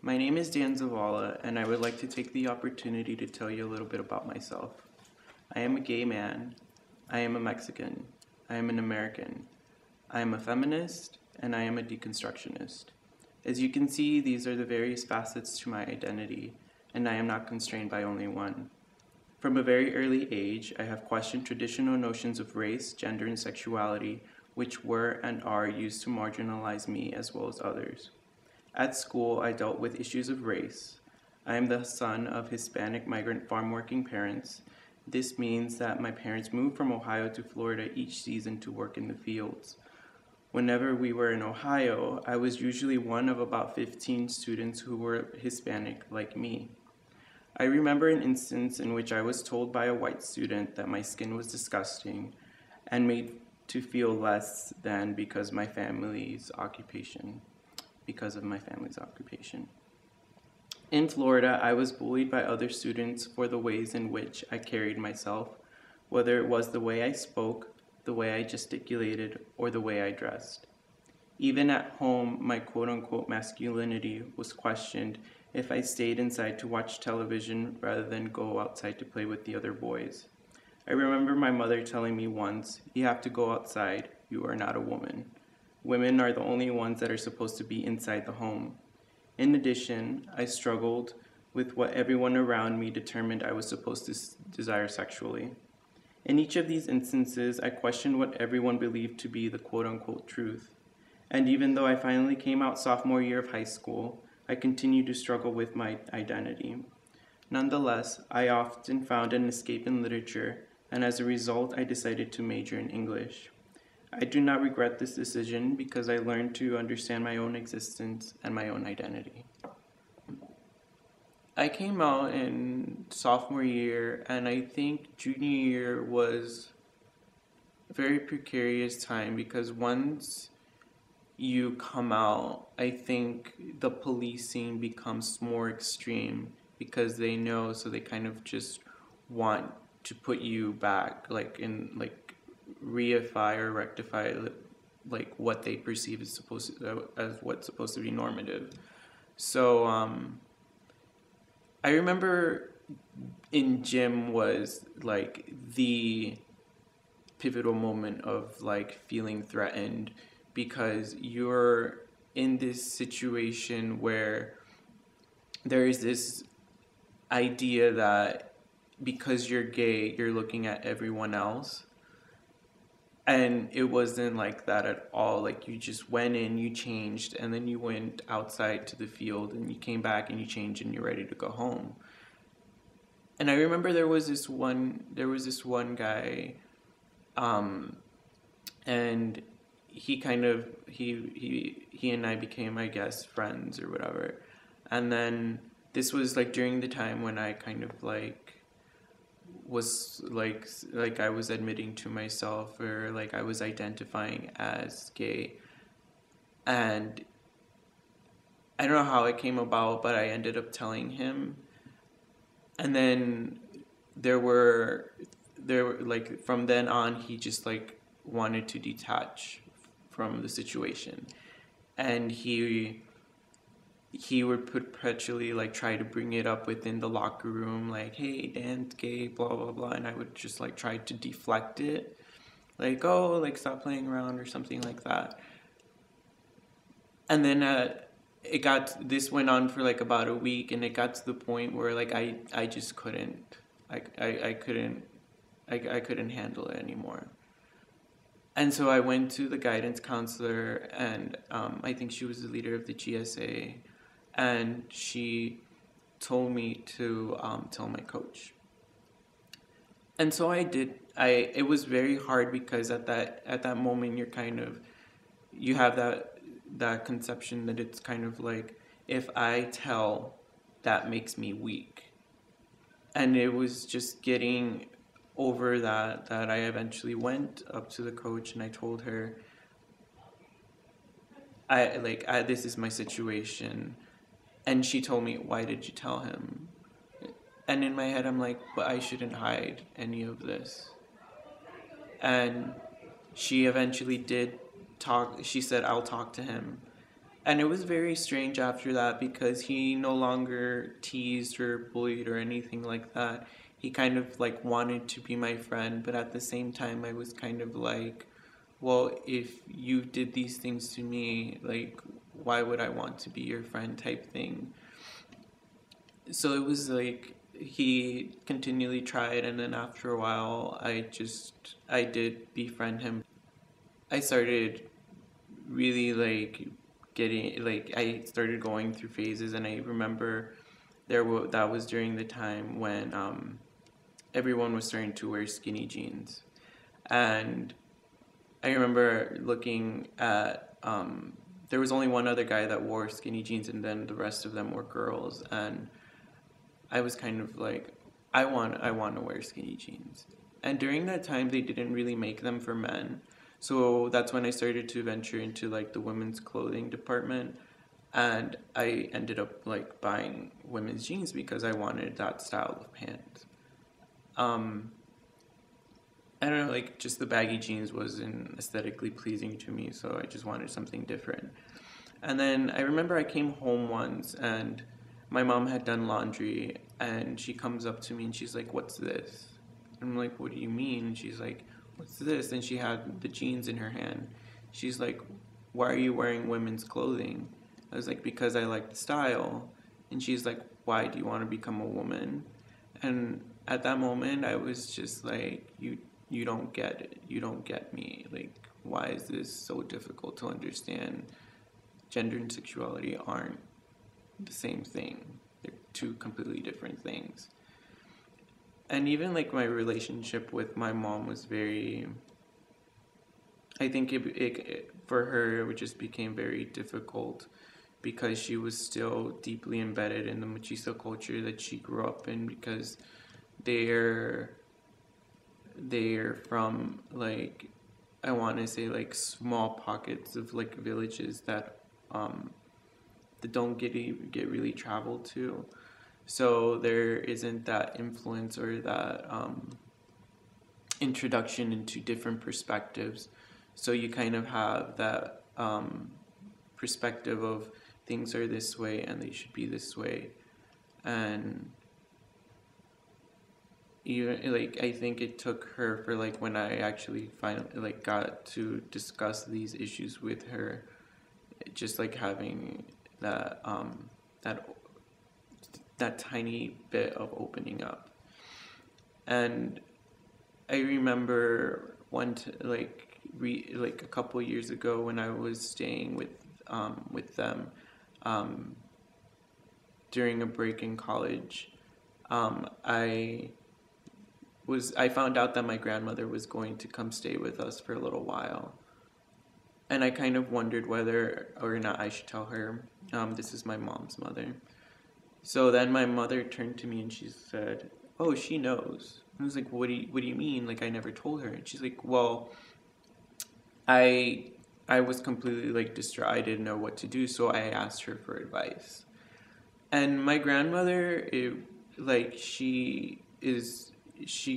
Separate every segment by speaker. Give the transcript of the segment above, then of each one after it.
Speaker 1: My name is Dan Zavala, and I would like to take the opportunity to tell you a little bit about myself. I am a gay man. I am a Mexican. I am an American. I am a feminist, and I am a deconstructionist. As you can see, these are the various facets to my identity, and I am not constrained by only one. From a very early age, I have questioned traditional notions of race, gender, and sexuality, which were and are used to marginalize me as well as others. At school, I dealt with issues of race. I am the son of Hispanic migrant farm working parents. This means that my parents moved from Ohio to Florida each season to work in the fields. Whenever we were in Ohio, I was usually one of about 15 students who were Hispanic like me. I remember an instance in which I was told by a white student that my skin was disgusting and made to feel less than because of my family's occupation. In Florida, I was bullied by other students for the ways in which I carried myself, whether it was the way I spoke, the way I gesticulated, or the way I dressed. Even at home, my quote-unquote masculinity was questioned if I stayed inside to watch television rather than go outside to play with the other boys. I remember my mother telling me once, "You have to go outside, you are not a woman. Women are the only ones that are supposed to be inside the home." In addition, I struggled with what everyone around me determined I was supposed to desire sexually. In each of these instances, I questioned what everyone believed to be the quote-unquote truth. And even though I finally came out sophomore year of high school, I continued to struggle with my identity. Nonetheless, I often found an escape in literature, and as a result, I decided to major in English. I do not regret this decision because I learned to understand my own existence and my own identity. I came out in sophomore year, and I think junior year was a very precarious time because once you come out, I think the policing becomes more extreme because they know, so they kind of just want to put you back, reify or rectify like what they perceive as what's supposed to be normative. So I remember in gym was like the pivotal moment of like feeling threatened because you're in this situation where there is this idea that because you're gay, you're looking at everyone else. And it wasn't like that at all. Like you just went in, you changed, and then you went outside to the field and you came back and you changed and you're ready to go home. And I remember there was this one guy, and he and I became, I guess, friends or whatever. And then this was like during the time when I kind of like was like I was admitting to myself or like I was identifying as gay. And I don't know how it came about, but I ended up telling him. And then there were like from then on he just like wanted to detach from the situation. And he would perpetually like try to bring it up within the locker room, like, "Hey, Dan's gay, blah blah blah," and I would just like try to deflect it, like, "Oh, like stop playing around" or something like that. And then this went on for like about a week, and it got to the point where like I just couldn't, I couldn't handle it anymore. And so I went to the guidance counselor, and I think she was the leader of the GSA, and she told me to tell my coach. And so I did. It was very hard because at that moment you have that conception that it's kind of like, if I tell, that makes me weak. And it was just getting over that I eventually went up to the coach and I told her, this is my situation. And she told me, "Why did you tell him?" And in my head I'm like, but I shouldn't hide any of this. And she eventually did talk. She said, "I'll talk to him." And it was very strange after that because he no longer teased or bullied or anything like that. He kind of like wanted to be my friend, but at the same time, I was kind of like, well, if you did these things to me, like, why would I want to be your friend type thing? So it was like he continually tried, and then after a while, I did befriend him. I started really like getting like I started going through phases, and I remember that was during the time when everyone was starting to wear skinny jeans, and I remember looking at there was only one other guy that wore skinny jeans, and then the rest of them were girls, and I was kind of like, I want to wear skinny jeans. And during that time, they didn't really make them for men. So that's when I started to venture into like the women's clothing department, and I ended up like buying women's jeans because I wanted that style of pants. Um, I don't know, like just the baggy jeans wasn't aesthetically pleasing to me, so I just wanted something different. And then I remember I came home once and my mom had done laundry, and she comes up to me and she's like, "What's this?" I'm like, "What do you mean?" And she's like, "What's this?" And she had the jeans in her hand. She's like, "Why are you wearing women's clothing?" I was like, "Because I like the style." And she's like, "Why do you want to become a woman?" And at that moment, I was just like, you don't get it. You don't get me. Like, why is this so difficult to understand? Gender and sexuality aren't the same thing. They're two completely different things. And even like my relationship with my mom was very, I think for her, it just became very difficult because she was still deeply embedded in the machista culture that she grew up in, because they're they're from like, I want to say like small pockets of like villages um that don't get really traveled to. So there isn't that influence or that introduction into different perspectives. So you kind of have that perspective of things are this way and they should be this way. And even like I think it took her for like when I actually finally like got to discuss these issues with her, just like having that that that tiny bit of opening up. And I remember like a couple years ago when I was staying with them um, during a break in college. I found out that my grandmother was going to come stay with us for a little while, and I kind of wondered whether or not I should tell her, this is my mom's mother. So then my mother turned to me and she said, "Oh, she knows." I was like, what do you mean? Like, I never told her." And she's like, "Well, I I was completely like distraught. I didn't know what to do, so I asked her for advice." And my grandmother, like she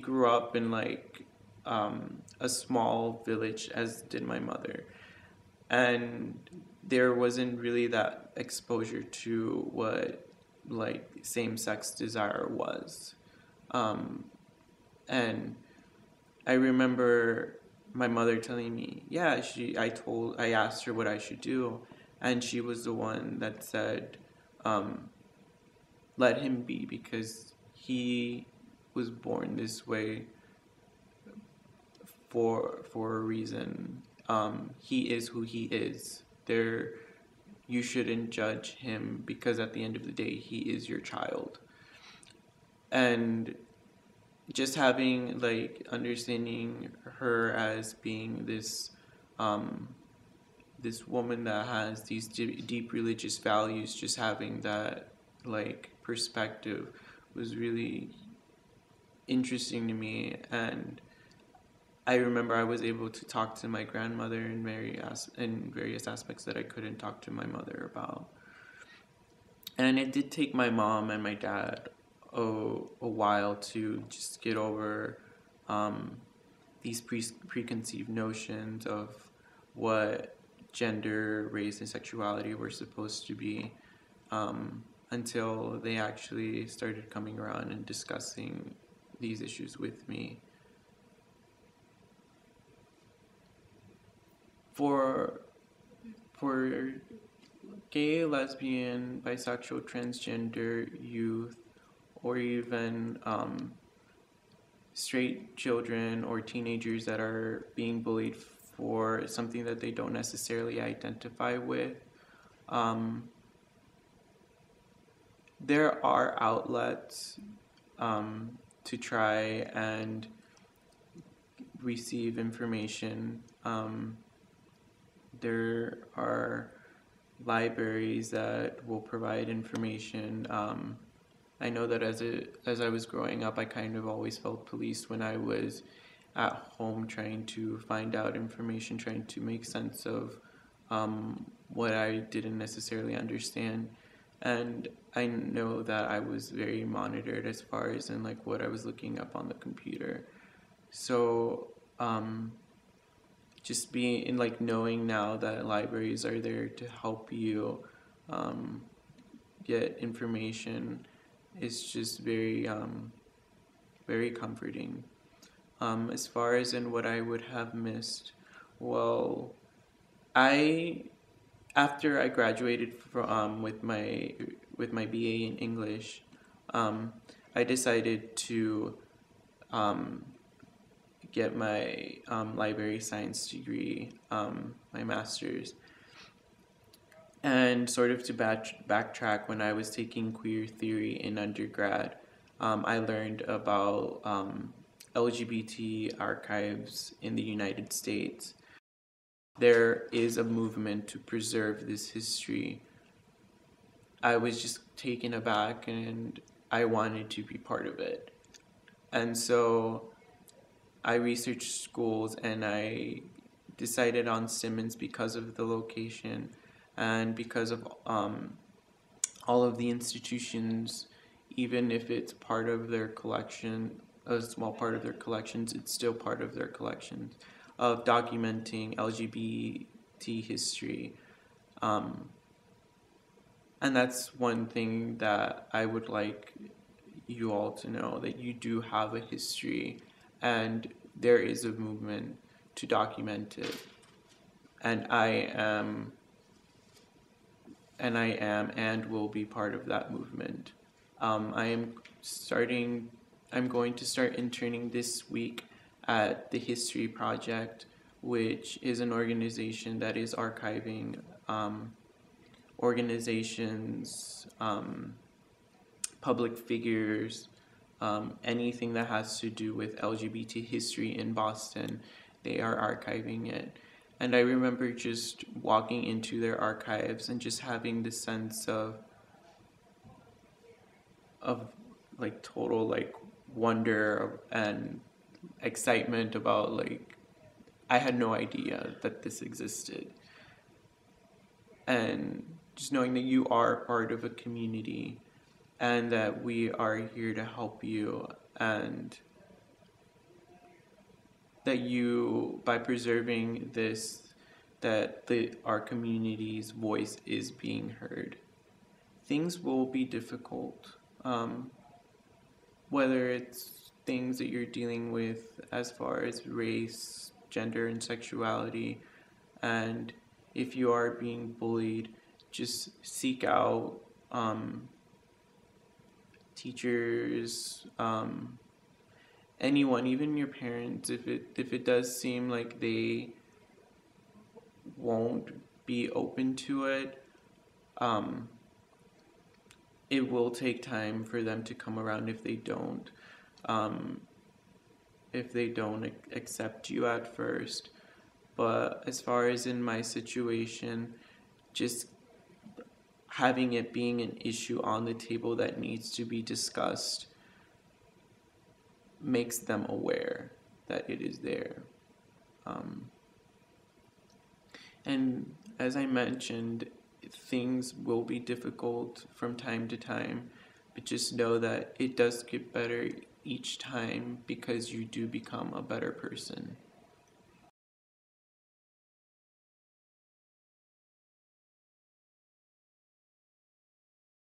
Speaker 1: grew up in like a small village, as did my mother, and there wasn't really that exposure to what like same-sex desire was. Um, and I remember my mother telling me, yeah, I asked her what I should do, and she was the one that said, um, let him be, because he was born this way for a reason. He is who he is. You shouldn't judge him, because at the end of the day, he is your child. And just having like understanding her as being um, this woman that has these deep religious values, just having that like perspective was really interesting to me. And I remember I was able to talk to my grandmother in various aspects that I couldn't talk to my mother about. And it did take my mom and my dad a while to just get over these preconceived notions of what gender, race, and sexuality were supposed to be, until they actually started coming around and discussing these issues with me. For for gay, lesbian, bisexual, transgender youth, or even straight children or teenagers that are being bullied for something that they don't necessarily identify with, there are outlets to try and receive information. There are libraries that will provide information. I know that as I was growing up, I kind of always felt policed when I was at home trying to find out information, trying to make sense of what I didn't necessarily understand. And I know that I was very monitored as far as in like what I was looking up on the computer. So just being in like knowing now that libraries are there to help you get information is just very comforting. As far as in what I would have missed, well, I after I graduated from with my BA in English, I decided to get my library science degree, my master's. And sort of to backtrack, when I was taking queer theory in undergrad, I learned about LGBT archives in the United States. There is a movement to preserve this history. I was just taken aback and I wanted to be part of it. And so I researched schools and I decided on Simmons because of the location and because of all of the institutions. Even if it's part of their collection, a small part of their collections, it's still part of their collections of documenting LGBT history. And that's one thing that I would like you all to know, that you do have a history and there is a movement to document it. And I am and will be part of that movement. I'm going to start interning this week at the History Project, which is an organization that is archiving organizations, public figures, anything that has to do with LGBT history in Boston. They are archiving it. And I remember just walking into their archives and just having the sense of like total like wonder and excitement about like I had no idea that this existed. And just knowing that you are part of a community and that we are here to help you, and that you, by preserving this, that our community's voice is being heard. Things will be difficult, whether it's things that you're dealing with as far as race, gender, and sexuality, and if you are being bullied, just seek out teachers, anyone, even your parents, if it does seem like they won't be open to it, it will take time for them to come around if they don't accept you at first. But as far as in my situation, just having it being an issue on the table that needs to be discussed makes them aware that it is there. And as I mentioned, things will be difficult from time to time, but just know that it does get better each time because you do become a better person.